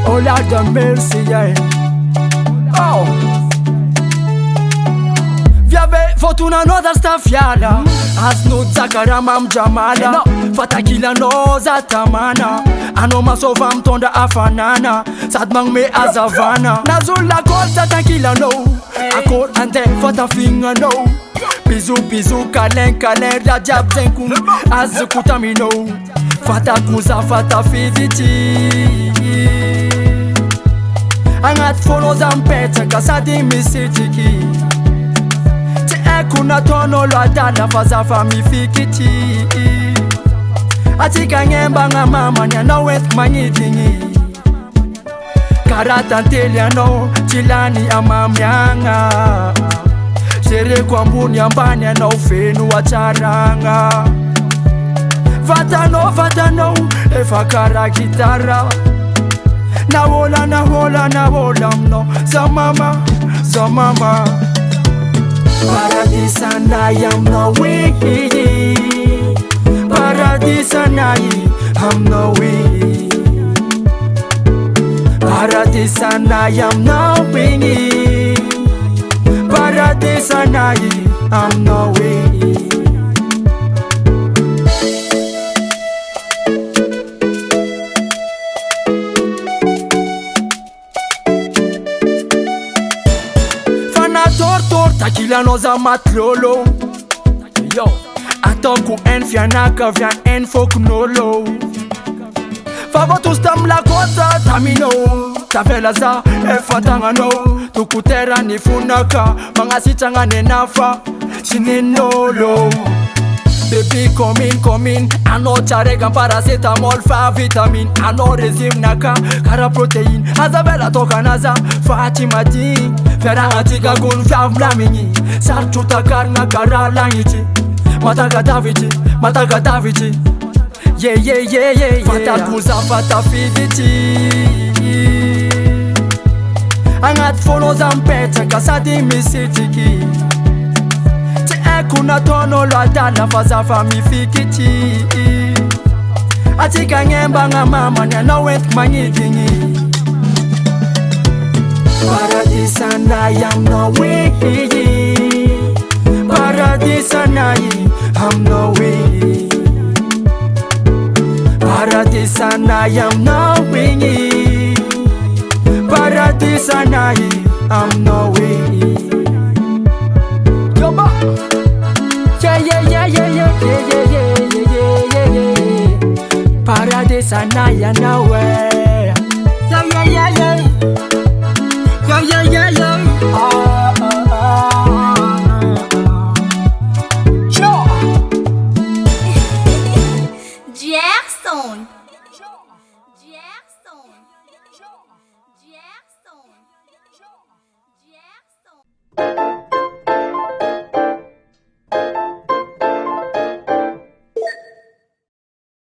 Oh Lord have mercy, yeah. Oh. Viave fortuna no da sta fiala. Asnu zakarama mjamala. Fatakila no za tamana. Anoma sovam tonda afanana. Sadmang me azavana. Nazula kolta takila no. Akor ante fata finga no. Bizu bizu kalen kalen rajab zenkum. Azukutamino. Fata kuza fata fiditi. Angat follow zampete kasadi misitiki. Te ekuna tono lo adala faza fami fikiti. Atika ngemba nga mama nya no wet manyidingi. Karata ntelia no chilani amamyanga. Shere kwa mbuni ambani no fenu wacharanga. Fatano efakara gitara. Na wola mno. So mama Paradisa na yam no wiki. Paradisa na yi I'm no wiki. Paradisa na yam no wiki. Paradisa na yi I'm no wiki. Takila no za matlolo. Yo, atonku en fianaka via en folk nolo. Favotus tam la kota tamino. Tavela za e fatanga no. Tukutera ni funaka. Manga sitanga nenafa. Sinenolo. Baby come in. Ano charega paracetamol fa vitamin. Ano resim naka kara protein. Azabela toka naza Fatima di. Fera atika gun fiav mlamini. Sarchuta karna kara langiti. Mataka Davici. Yeah. Fata kuza fata fiditi. Angat follow zampete kasadi misitiki. Kuna tono lo adala faza fami fikiti. Atika ngemba nga mama nya no wet manyidingi. Paradisa na yam no wiki. Paradisa na yi I'm no wiki. Paradisa na yam no wiki. Paradisa na yi I'm no wiki. Yoba. Yeah. Paradisa na ya na we. Yeah. Gerson.